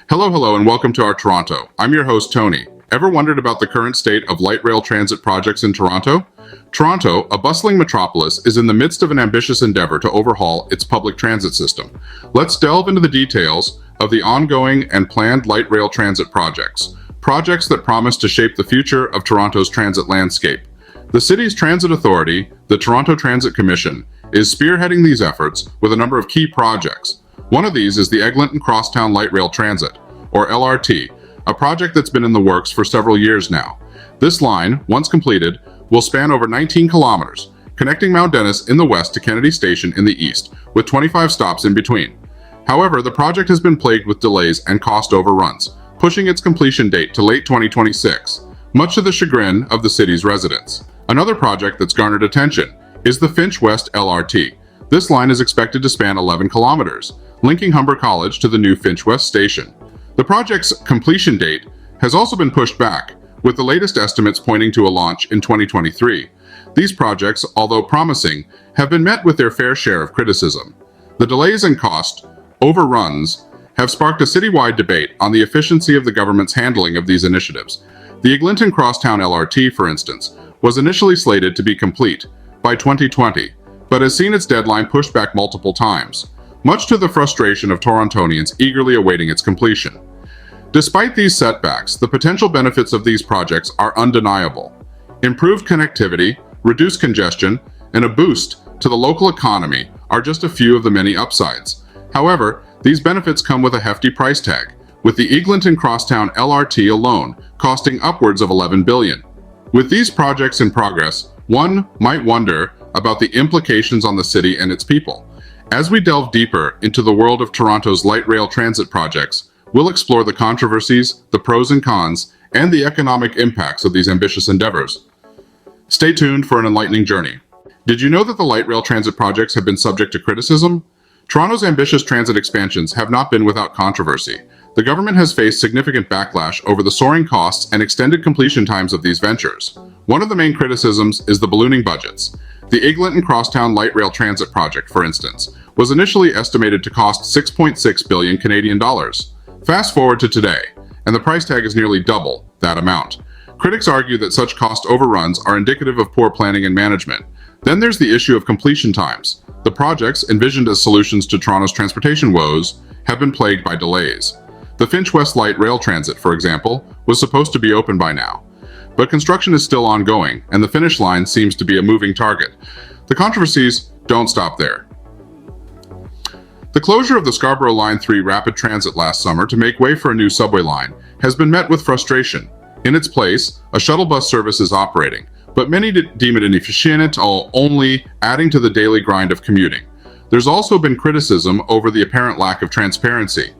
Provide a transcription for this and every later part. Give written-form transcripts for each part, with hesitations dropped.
Hello, and welcome to our Toronto. I'm your host, Tony. Ever wondered about the current state of light rail transit projects in Toronto? Toronto, a bustling metropolis, is in the midst of an ambitious endeavor to overhaul its public transit system. Let's delve into the details of the ongoing and planned light rail transit projects that promise to shape the future of Toronto's transit landscape. The city's transit authority, the Toronto Transit Commission, is spearheading these efforts with a number of key projects. One of these is the Eglinton Crosstown Light Rail Transit, or LRT, a project that's been in the works for several years now. This line, once completed, will span over 19 kilometers, connecting Mount Dennis in the west to Kennedy Station in the east, with 25 stops in between. However, the project has been plagued with delays and cost overruns, pushing its completion date to late 2026, much to the chagrin of the city's residents. Another project that's garnered attention is the Finch West LRT. This line is expected to span 11 kilometers, linking Humber College to the new Finch West station. The project's completion date has also been pushed back, with the latest estimates pointing to a launch in 2023. These projects, although promising, have been met with their fair share of criticism. The delays and cost overruns have sparked a citywide debate on the efficiency of the government's handling of these initiatives. The Eglinton Crosstown LRT, for instance, was initially slated to be complete by 2020, but has seen its deadline pushed back multiple times, much to the frustration of Torontonians eagerly awaiting its completion. Despite these setbacks, the potential benefits of these projects are undeniable. Improved connectivity, reduced congestion, and a boost to the local economy are just a few of the many upsides. However, these benefits come with a hefty price tag, with the Eglinton Crosstown LRT alone costing upwards of $11 billion. With these projects in progress, one might wonder about the implications on the city and its people. As we delve deeper into the world of Toronto's light rail transit projects, we'll explore the controversies, the pros and cons, and the economic impacts of these ambitious endeavors. Stay tuned for an enlightening journey. Did you know that the light rail transit projects have been subject to criticism? Toronto's ambitious transit expansions have not been without controversy. The government has faced significant backlash over the soaring costs and extended completion times of these ventures. One of the main criticisms is the ballooning budgets. The Eglinton Crosstown Light Rail Transit project, for instance, was initially estimated to cost $6.6 billion Canadian dollars. Fast forward to today, and the price tag is nearly double that amount. Critics argue that such cost overruns are indicative of poor planning and management. Then there's the issue of completion times. The projects, envisioned as solutions to Toronto's transportation woes, have been plagued by delays. The Finch West Light Rail Transit, for example, was supposed to be open by now. But construction is still ongoing, and the finish line seems to be a moving target. The controversies don't stop there. The closure of the Scarborough Line 3 rapid transit last summer to make way for a new subway line has been met with frustration. In its place, a shuttle bus service is operating, but many deem it inefficient, only adding to the daily grind of commuting. There's also been criticism over the apparent lack of transparency.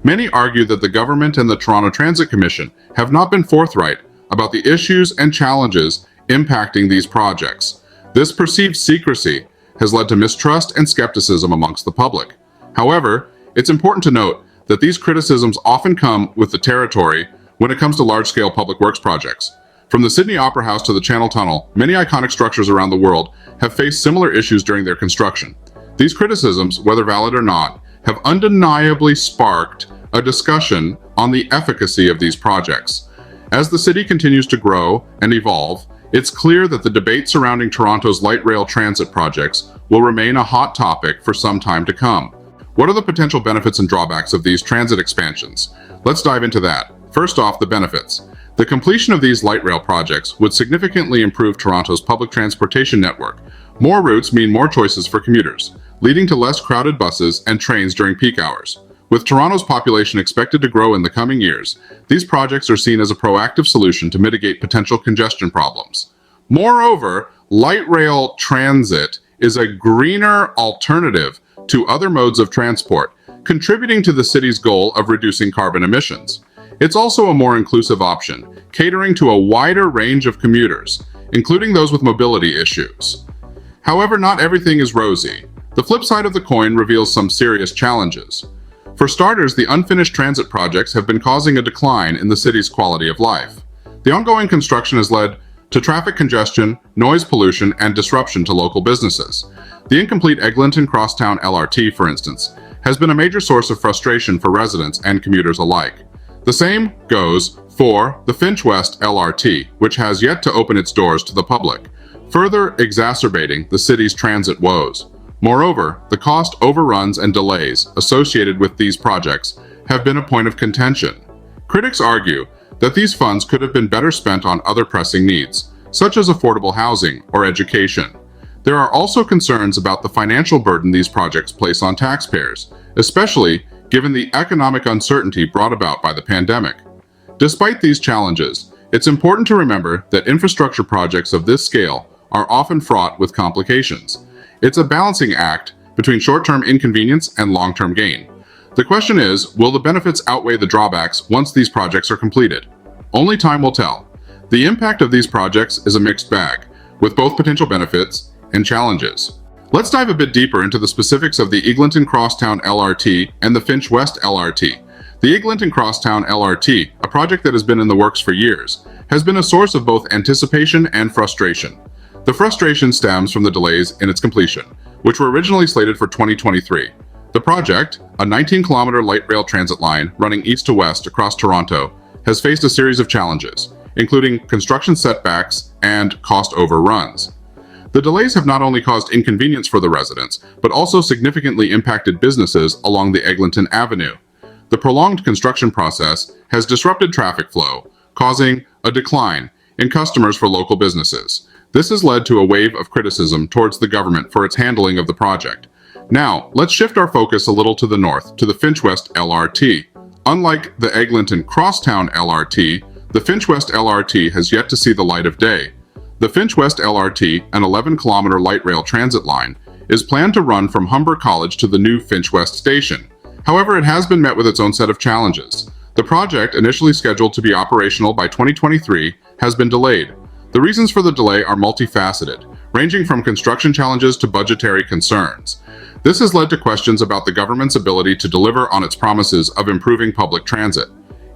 Many argue that the government and the Toronto Transit Commission have not been forthright about the issues and challenges impacting these projects. This perceived secrecy has led to mistrust and skepticism amongst the public. However, it's important to note that these criticisms often come with the territory when it comes to large-scale public works projects. From the Sydney Opera House to the Channel Tunnel, many iconic structures around the world have faced similar issues during their construction. These criticisms, whether valid or not, have undeniably sparked a discussion on the efficacy of these projects. As the city continues to grow and evolve, it's clear that the debate surrounding Toronto's light rail transit projects will remain a hot topic for some time to come. What are the potential benefits and drawbacks of these transit expansions? Let's dive into that. First off, the benefits. The completion of these light rail projects would significantly improve Toronto's public transportation network. More routes mean more choices for commuters, leading to less crowded buses and trains during peak hours. With Toronto's population expected to grow in the coming years, these projects are seen as a proactive solution to mitigate potential congestion problems. Moreover, light rail transit is a greener alternative to other modes of transport, contributing to the city's goal of reducing carbon emissions. It's also a more inclusive option, catering to a wider range of commuters, including those with mobility issues. However, not everything is rosy. The flip side of the coin reveals some serious challenges. For starters, the unfinished transit projects have been causing a decline in the city's quality of life. The ongoing construction has led to traffic congestion, noise pollution, and disruption to local businesses. The incomplete Eglinton Crosstown LRT, for instance, has been a major source of frustration for residents and commuters alike. The same goes for the Finch West LRT, which has yet to open its doors to the public, further exacerbating the city's transit woes. Moreover, the cost overruns and delays associated with these projects have been a point of contention. Critics argue that these funds could have been better spent on other pressing needs, such as affordable housing or education. There are also concerns about the financial burden these projects place on taxpayers, especially given the economic uncertainty brought about by the pandemic. Despite these challenges, it's important to remember that infrastructure projects of this scale are often fraught with complications. It's a balancing act between short-term inconvenience and long-term gain. The question is, will the benefits outweigh the drawbacks once these projects are completed? Only time will tell. The impact of these projects is a mixed bag, with both potential benefits and challenges. Let's dive a bit deeper into the specifics of the Eglinton Crosstown LRT and the Finch West LRT. The Eglinton Crosstown LRT, a project that has been in the works for years, has been a source of both anticipation and frustration. The frustration stems from the delays in its completion, which were originally slated for 2023. The project, a 19-kilometer light rail transit line running east to west across Toronto, has faced a series of challenges, including construction setbacks and cost overruns. The delays have not only caused inconvenience for the residents, but also significantly impacted businesses along the Eglinton Avenue. The prolonged construction process has disrupted traffic flow, causing a decline in customers for local businesses. This has led to a wave of criticism towards the government for its handling of the project. Now, let's shift our focus a little to the north, to the Finch West LRT. Unlike the Eglinton Crosstown LRT, the Finch West LRT has yet to see the light of day. The Finch West LRT, an 11-kilometer light rail transit line, is planned to run from Humber College to the new Finch West station. However, it has been met with its own set of challenges. The project, initially scheduled to be operational by 2023, has been delayed. The reasons for the delay are multifaceted, ranging from construction challenges to budgetary concerns. This has led to questions about the government's ability to deliver on its promises of improving public transit.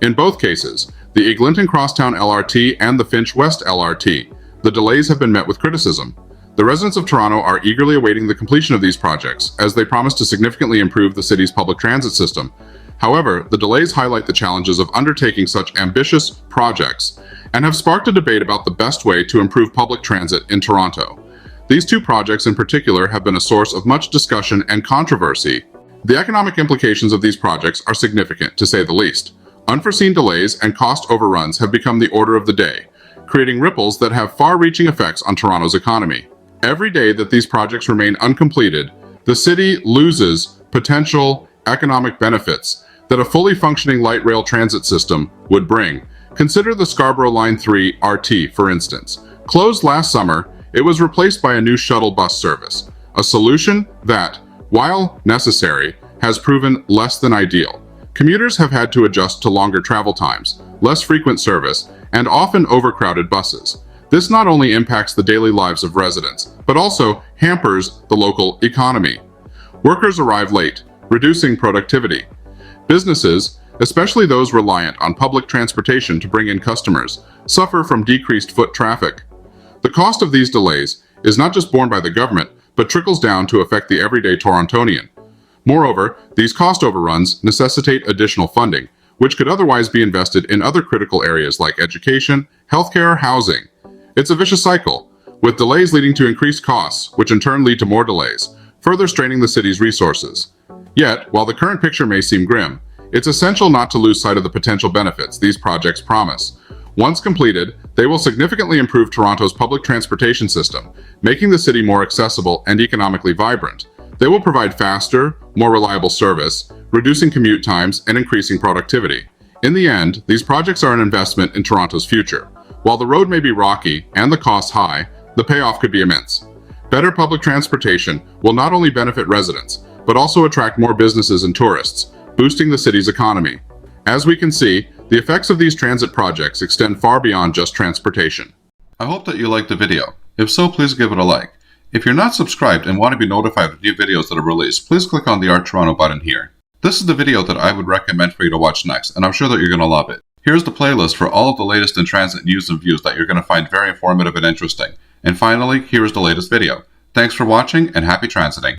In both cases, the Eglinton Crosstown LRT and the Finch West LRT, the delays have been met with criticism. The residents of Toronto are eagerly awaiting the completion of these projects, as they promise to significantly improve the city's public transit system. However, the delays highlight the challenges of undertaking such ambitious projects and have sparked a debate about the best way to improve public transit in Toronto. These two projects in particular have been a source of much discussion and controversy. The economic implications of these projects are significant, to say the least. Unforeseen delays and cost overruns have become the order of the day, creating ripples that have far-reaching effects on Toronto's economy. Every day that these projects remain uncompleted, the city loses potential economic benefits that a fully functioning light rail transit system would bring. Consider the Scarborough Line 3 RT, for instance. Closed last summer, it was replaced by a new shuttle bus service, a solution that, while necessary, has proven less than ideal. Commuters have had to adjust to longer travel times, less frequent service, and often overcrowded buses. This not only impacts the daily lives of residents, but also hampers the local economy. Workers arrive late, reducing productivity. Businesses, especially those reliant on public transportation to bring in customers, suffer from decreased foot traffic. The cost of these delays is not just borne by the government, but trickles down to affect the everyday Torontonian. Moreover, these cost overruns necessitate additional funding, which could otherwise be invested in other critical areas like education, healthcare, or housing. It's a vicious cycle, with delays leading to increased costs, which in turn lead to more delays, further straining the city's resources. Yet, while the current picture may seem grim, it's essential not to lose sight of the potential benefits these projects promise. Once completed, they will significantly improve Toronto's public transportation system, making the city more accessible and economically vibrant. They will provide faster, more reliable service, reducing commute times and increasing productivity. In the end, these projects are an investment in Toronto's future. While the road may be rocky and the costs high, the payoff could be immense. Better public transportation will not only benefit residents, but also attract more businesses and tourists, boosting the city's economy. As we can see, the effects of these transit projects extend far beyond just transportation. I hope that you liked the video. If so, please give it a like. If you're not subscribed and want to be notified of new videos that are released, please click on the Art Toronto button here. This is the video that I would recommend for you to watch next, and I'm sure that you're going to love it. Here's the playlist for all of the latest in transit news and views that you're going to find very informative and interesting. And finally, here is the latest video. Thanks for watching and happy transiting.